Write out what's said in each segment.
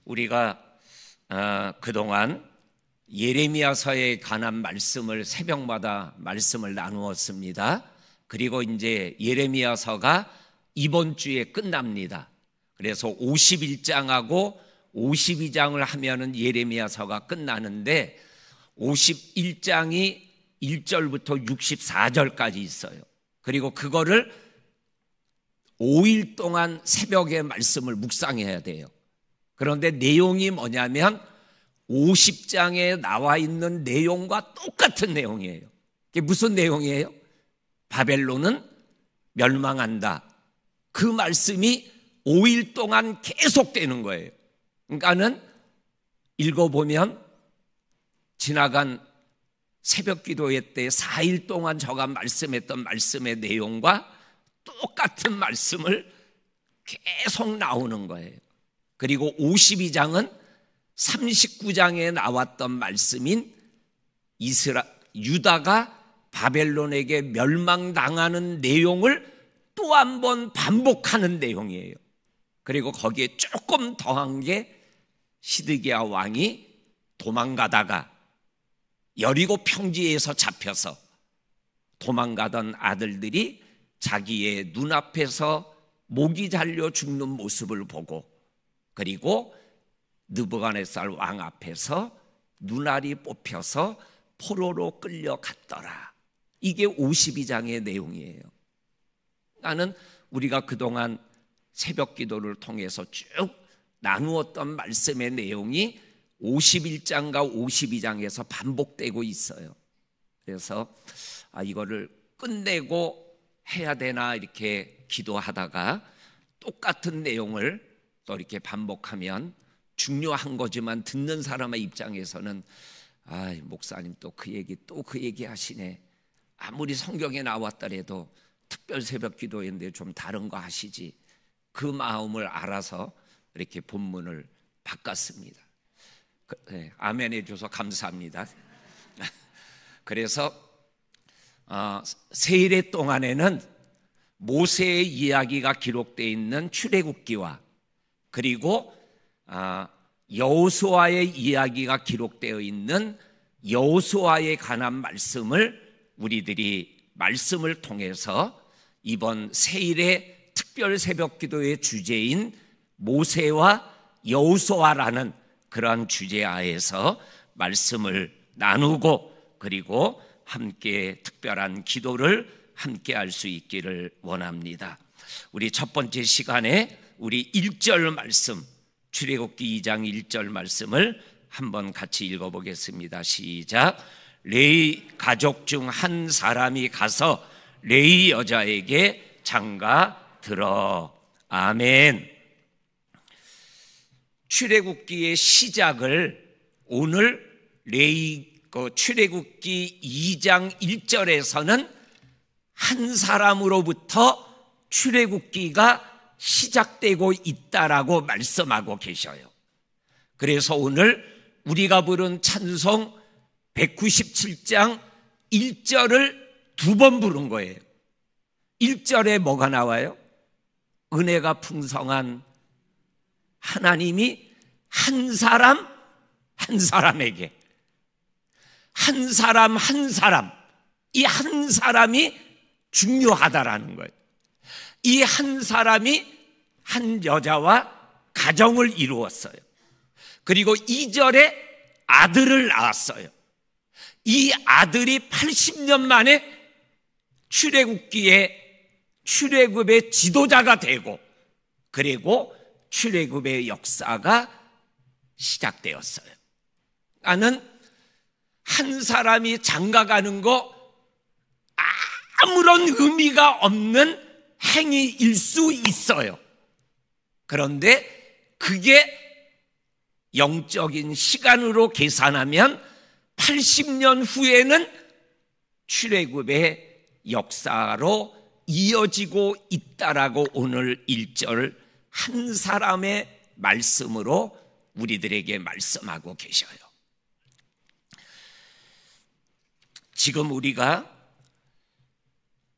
우리가 그동안 예레미야서에 관한 말씀을 새벽마다 말씀을 나누었습니다. 그리고 이제 예레미야서가 이번 주에 끝납니다. 그래서 51장하고 52장을 하면은 예레미야서가 끝나는데 51장이 1절부터 64절까지 있어요. 그리고 그거를 5일 동안 새벽에 말씀을 묵상해야 돼요. 그런데 내용이 뭐냐면 50장에 나와 있는 내용과 똑같은 내용이에요. 그게 무슨 내용이에요? 바벨론은 멸망한다. 그 말씀이 5일 동안 계속되는 거예요. 그러니까는 읽어보면 지나간 새벽 기도회 때 4일 동안 저가 말씀했던 말씀의 내용과 똑같은 말씀을 계속 나오는 거예요. 그리고 52장은 39장에 나왔던 말씀인 유다가 바벨론에게 멸망당하는 내용을 또 한 번 반복하는 내용이에요. 그리고 거기에 조금 더한 게 시드기야 왕이 도망가다가 여리고 평지에서 잡혀서 도망가던 아들들이 자기의 눈앞에서 목이 잘려 죽는 모습을 보고, 그리고 느부갓네살 왕 앞에서 눈알이 뽑혀서 포로로 끌려갔더라. 이게 52장의 내용이에요. 나는 우리가 그동안 새벽 기도를 통해서 쭉 나누었던 말씀의 내용이 51장과 52장에서 반복되고 있어요. 그래서 이거를 끝내고 해야 되나 이렇게 기도하다가 똑같은 내용을 또 이렇게 반복하면 중요한 거지만 듣는 사람의 입장에서는 목사님 또 그 얘기 하시네. 아무리 성경에 나왔더라도 특별 새벽 기도인데 좀 다른 거 하시지. 그 마음을 알아서 이렇게 본문을 바꿨습니다. 아멘 해줘서 감사합니다. 그래서 세일의 동안에는 모세의 이야기가 기록되어 있는 출애굽기와 그리고 여호수아의 이야기가 기록되어 있는 여호수아에 관한 말씀을 우리들이 말씀을 통해서 이번 세일의 특별 새벽 기도의 주제인 모세와 여호수아라는 그러한 주제하에서 말씀을 나누고 그리고 함께 특별한 기도를 함께 할 수 있기를 원합니다. 우리 첫 번째 시간에 우리 1절 말씀, 출애굽기 2장 1절 말씀을 한번 같이 읽어보겠습니다. 시작. 레위 가족 중 한 사람이 가서 레위 여자에게 장가 들어. 아멘. 출애굽기의 시작을 오늘 출애굽기 2장 1절에서는 한 사람으로부터 출애굽기가 시작되고 있다라고 말씀하고 계셔요. 그래서 오늘 우리가 부른 찬송 197장 1절을 두 번 부른 거예요. 1절에 뭐가 나와요? 은혜가 풍성한 하나님이 한 사람 한 사람에게, 한 사람 한 사람, 이 한 사람이 중요하다라는 거예요. 이 한 사람이 한 여자와 가정을 이루었어요. 그리고 2절에 아들을 낳았어요. 이 아들이 80년 만에 출애굽의 지도자가 되고, 그리고 출애굽의 역사가 시작되었어요. 나는 한 사람이 장가가는 거 아무런 의미가 없는 행위일 수 있어요. 그런데 그게 영적인 시간으로 계산하면 80년 후에는 출애굽의 역사로 이어지고 있다라고 오늘 1절 한 사람의 말씀으로 우리들에게 말씀하고 계셔요. 지금 우리가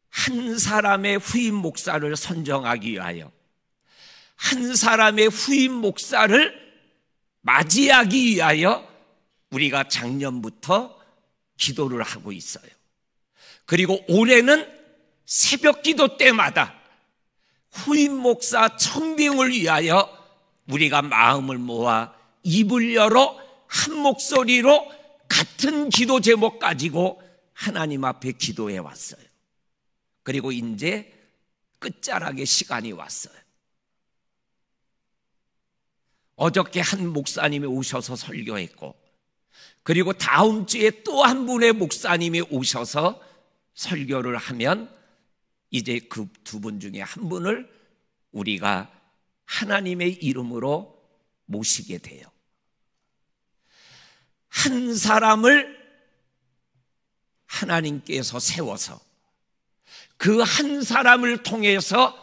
한 사람의 후임 목사를 선정하기 위하여 한 사람의 후임 목사를 맞이하기 위하여 우리가 작년부터 기도를 하고 있어요. 그리고 올해는 새벽 기도 때마다 후임 목사 청빙을 위하여 우리가 마음을 모아 입을 열어 한 목소리로 같은 기도 제목 가지고 하나님 앞에 기도해 왔어요. 그리고 이제 끝자락의 시간이 왔어요. 어저께 한 목사님이 오셔서 설교했고, 그리고 다음 주에 또 한 분의 목사님이 오셔서 설교를 하면 이제 그 두 분 중에 한 분을 우리가 하나님의 이름으로 모시게 돼요. 한 사람을 하나님께서 세워서 그 한 사람을 통해서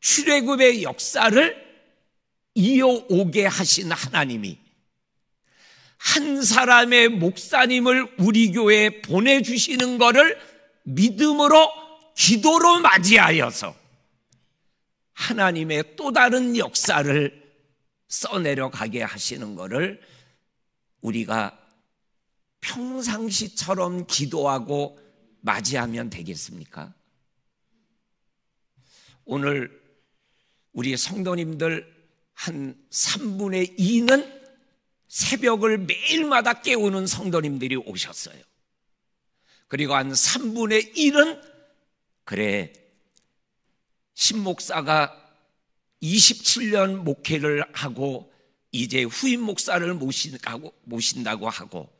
출애굽의 역사를 이어오게 하신 하나님이 한 사람의 목사님을 우리 교회에 보내주시는 것을 믿음으로 기도로 맞이하여서 하나님의 또 다른 역사를 써내려가게 하시는 것을 우리가 평상시처럼 기도하고 맞이하면 되겠습니까? 오늘 우리 성도님들 한 3분의 2는 새벽을 매일마다 깨우는 성도님들이 오셨어요. 그리고 한 3분의 1은 그래, 신목사가 27년 목회를 하고 이제 후임 목사를 모신다고 하고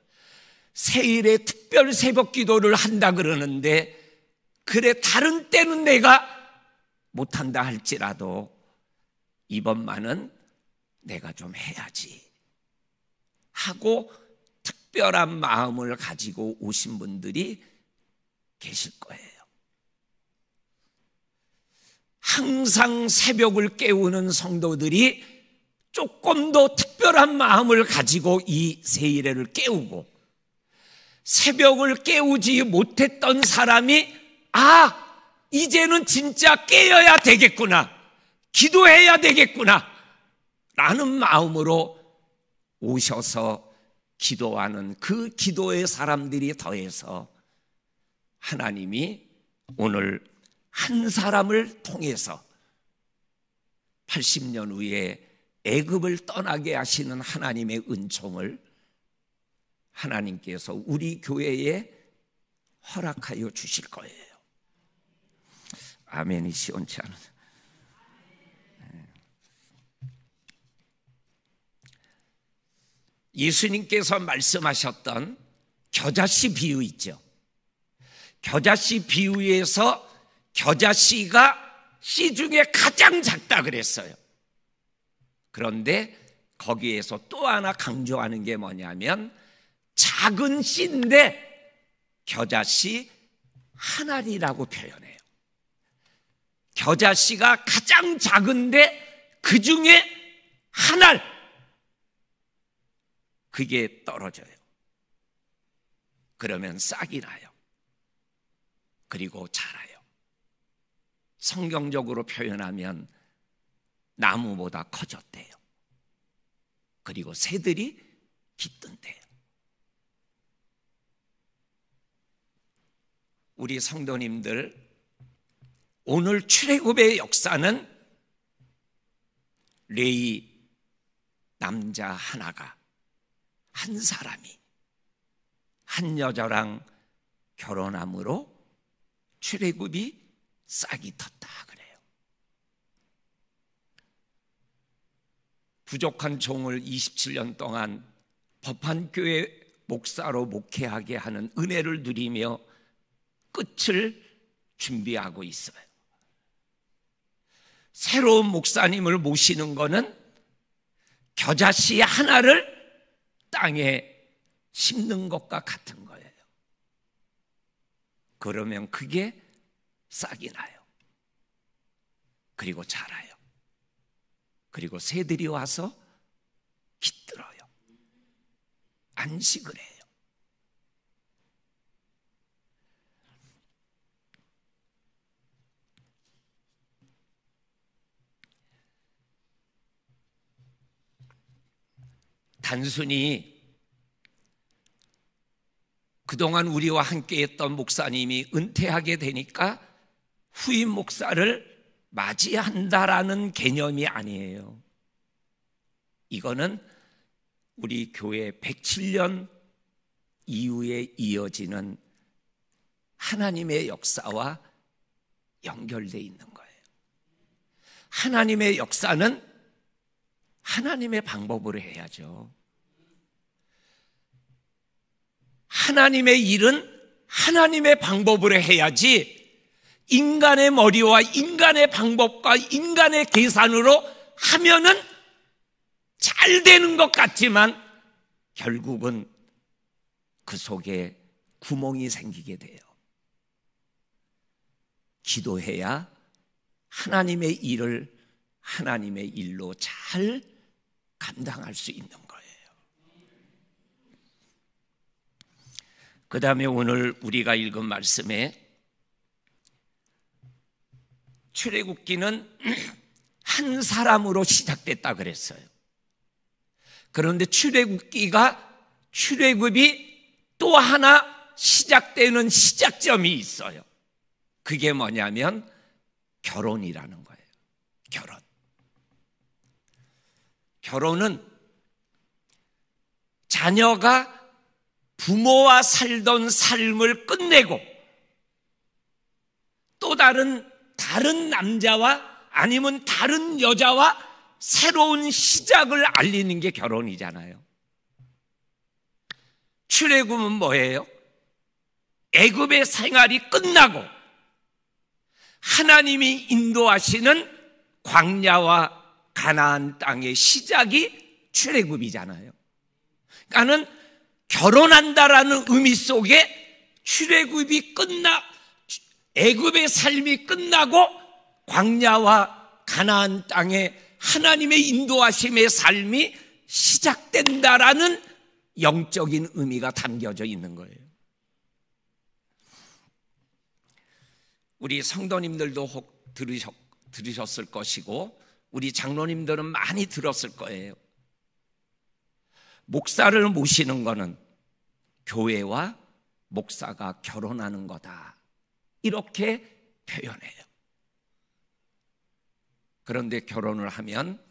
세일에 특별 새벽 기도를 한다 그러는데, 그래 다른 때는 내가 못한다 할지라도 이번만은 내가 좀 해야지 하고 특별한 마음을 가지고 오신 분들이 계실 거예요. 항상 새벽을 깨우는 성도들이 조금 더 특별한 마음을 가지고 이 세일회를 깨우고, 새벽을 깨우지 못했던 사람이 이제는 진짜 깨어야 되겠구나, 기도해야 되겠구나 라는 마음으로 오셔서 기도하는 그 기도의 사람들이 더해서 하나님이 오늘 한 사람을 통해서 80년 후에 애굽을 떠나게 하시는 하나님의 은총을 하나님께서 우리 교회에 허락하여 주실 거예요. 아멘이 시원치 않은. 예수님께서 말씀하셨던 겨자씨 비유 있죠. 겨자씨 비유에서 겨자씨가 씨 중에 가장 작다 그랬어요. 그런데 거기에서 또 하나 강조하는 게 뭐냐면 작은 씨인데 겨자씨 한 알이라고 표현해요. 겨자씨가 가장 작은데 그 중에 한 알, 그게 떨어져요. 그러면 싹이 나요. 그리고 자라요. 성경적으로 표현하면 나무보다 커졌대요. 그리고 새들이 깃든대요. 우리 성도님들, 오늘 출애굽의 역사는 레위 남자 하나가, 한 사람이 한 여자랑 결혼함으로 출애굽이 싹이 텄다 그래요. 부족한 종을 27년 동안 법한교회 목사로 목회하게 하는 은혜를 누리며 끝을 준비하고 있어요. 새로운 목사님을 모시는 것은 겨자씨 하나를 땅에 심는 것과 같은 거예요. 그러면 그게 싹이 나요. 그리고 자라요. 그리고 새들이 와서 깃들어요. 안식을 해요. 단순히 그동안 우리와 함께했던 목사님이 은퇴하게 되니까 후임 목사를 맞이한다라는 개념이 아니에요. 이거는 우리 교회 107년 이후에 이어지는 하나님의 역사와 연결되어 있는 거예요. 하나님의 역사는 하나님의 방법으로 해야죠. 하나님의 일은 하나님의 방법으로 해야지 인간의 머리와 인간의 방법과 인간의 계산으로 하면은 잘 되는 것 같지만 결국은 그 속에 구멍이 생기게 돼요. 기도해야 하나님의 일을 하나님의 일로 잘 감당할 수 있는 거예요. 그 다음에 오늘 우리가 읽은 말씀에 출애굽기는 한 사람으로 시작됐다 그랬어요. 그런데 출애굽이 또 하나 시작되는 시작점이 있어요. 그게 뭐냐면 결혼이라는 거예요. 결혼은 자녀가 부모와 살던 삶을 끝내고 또 다른 남자와 아니면 다른 여자와 새로운 시작을 알리는 게 결혼이잖아요. 출애굽은 뭐예요? 애굽의 생활이 끝나고 하나님이 인도하시는 광야와 가나안 땅의 시작이 출애굽이잖아요. 그러니까는 결혼한다라는 의미 속에 출애굽이 애굽의 삶이 끝나고 광야와 가나안 땅에 하나님의 인도하심의 삶이 시작된다라는 영적인 의미가 담겨져 있는 거예요. 우리 성도님들도 혹 들으셨을 것이고 우리 장로님들은 많이 들었을 거예요. 목사를 모시는 것은 교회와 목사가 결혼하는 거다, 이렇게 표현해요. 그런데 결혼을 하면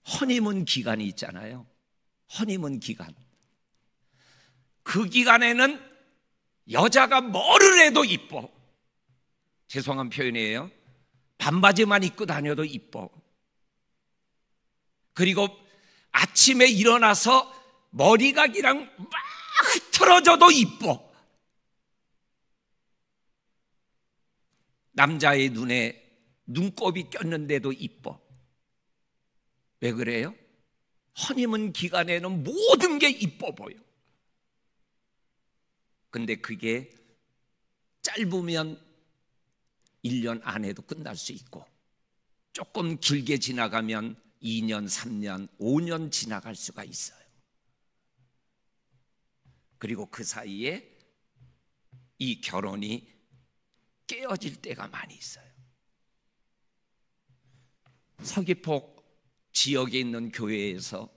허니문 기간이 있잖아요. 허니문 기간. 그 기간에는 여자가 뭐를 해도 이뻐. 죄송한 표현이에요. 반바지만 입고 다녀도 이뻐. 그리고 아침에 일어나서 머리가 그냥 막 흐트러져도 이뻐. 남자의 눈에 눈곱이 꼈는데도 이뻐. 왜 그래요? 허니문 기간에는 모든 게 이뻐 보여. 근데 그게 짧으면 1년 안에도 끝날 수 있고 조금 길게 지나가면 2년, 3년, 5년 지나갈 수가 있어요. 그리고 그 사이에 이 결혼이 깨어질 때가 많이 있어요. 서귀포 지역에 있는 교회에서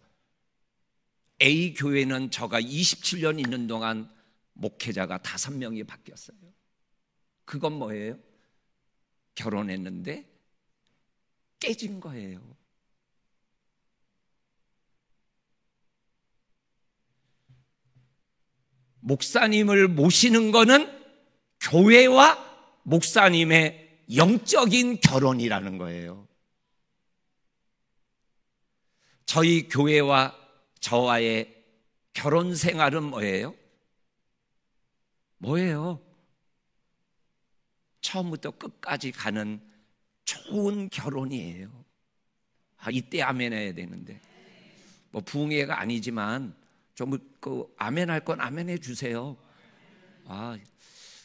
A 교회는 저가 27년 있는 동안 목회자가 5명이 바뀌었어요. 그건 뭐예요? 결혼했는데 깨진 거예요. 목사님을 모시는 거는 교회와 목사님의 영적인 결혼이라는 거예요. 저희 교회와 저와의 결혼 생활은 뭐예요? 처음부터 끝까지 가는 좋은 결혼이에요. 이때 아멘 해야 되는데 부흥회가 아니지만 좀 아멘 할 건 아멘 해주세요.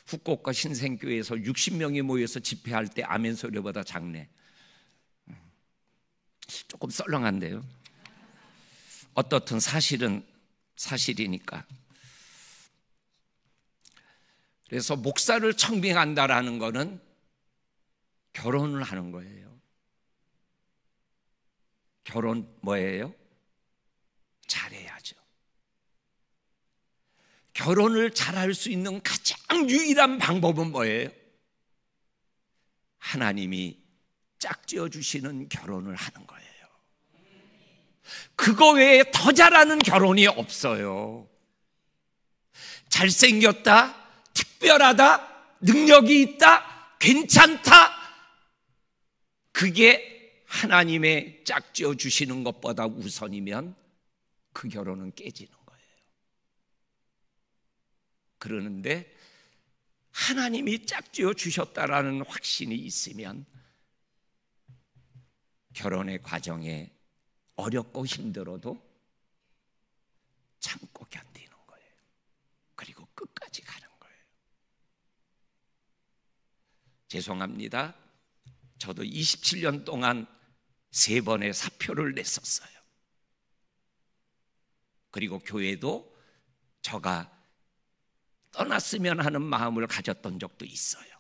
후쿠오카 신생교회에서 60명이 모여서 집회할 때 아멘 소리보다 작네. 조금 썰렁한데요. 어떻든 사실은 사실이니까. 그래서 목사를 청빙한다라는 것은 결혼을 하는 거예요. 결혼 뭐예요? 잘해야죠. 결혼을 잘할 수 있는 가장 유일한 방법은 뭐예요? 하나님이 짝지어 주시는 결혼을 하는 거예요. 그거 외에 더 잘하는 결혼이 없어요. 잘생겼다, 특별하다, 능력이 있다, 괜찮다, 그게 하나님의 짝지어 주시는 것보다 우선이면 그 결혼은 깨지는 거예요. 그러는데 하나님이 짝지어 주셨다라는 확신이 있으면 결혼의 과정에 어렵고 힘들어도 참고 견디는 거예요. 그리고 끝까지 가는 거예요. 죄송합니다. 저도 27년 동안 3번의 사표를 냈었어요. 그리고 교회도 저가 떠났으면 하는 마음을 가졌던 적도 있어요.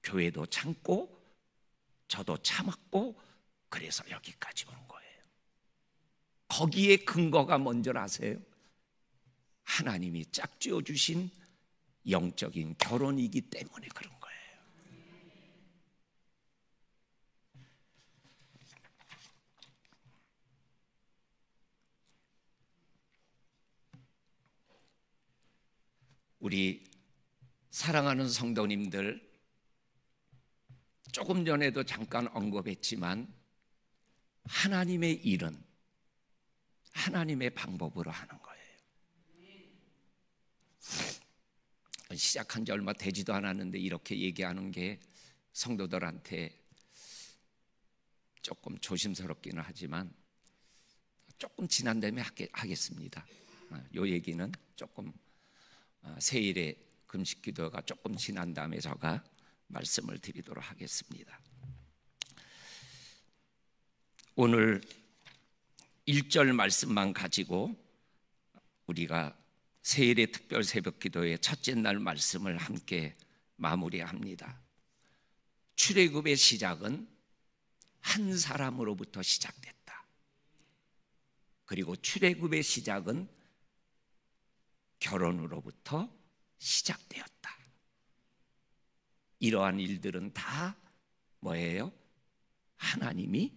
교회도 참고 저도 참았고 그래서 여기까지 온 거예요. 거기에 근거가 뭔지 아세요? 하나님이 짝지어 주신 영적인 결혼이기 때문에 그런 거예요. 우리 사랑하는 성도님들, 조금 전에도 잠깐 언급했지만 하나님의 일은 하나님의 방법으로 하는 거예요. 시작한 지 얼마 되지도 않았는데 이렇게 얘기하는 게 성도들한테 조금 조심스럽기는 하지만 조금 지난 다음에 하겠습니다. 이 얘기는 조금 세일의 금식 기도가 조금 지난 다음에 제가 말씀을 드리도록 하겠습니다. 오늘 1절 말씀만 가지고 우리가 세일의 특별 새벽 기도의 첫째 날 말씀을 함께 마무리합니다. 출애굽의 시작은 한 사람으로부터 시작됐다. 그리고 출애굽의 시작은 결혼으로부터 시작되었다. 이러한 일들은 다 뭐예요? 하나님이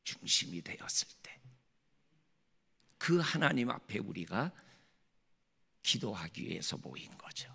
중심이 되었을 때 그 하나님 앞에 우리가 기도하기 위해서 모인 거죠.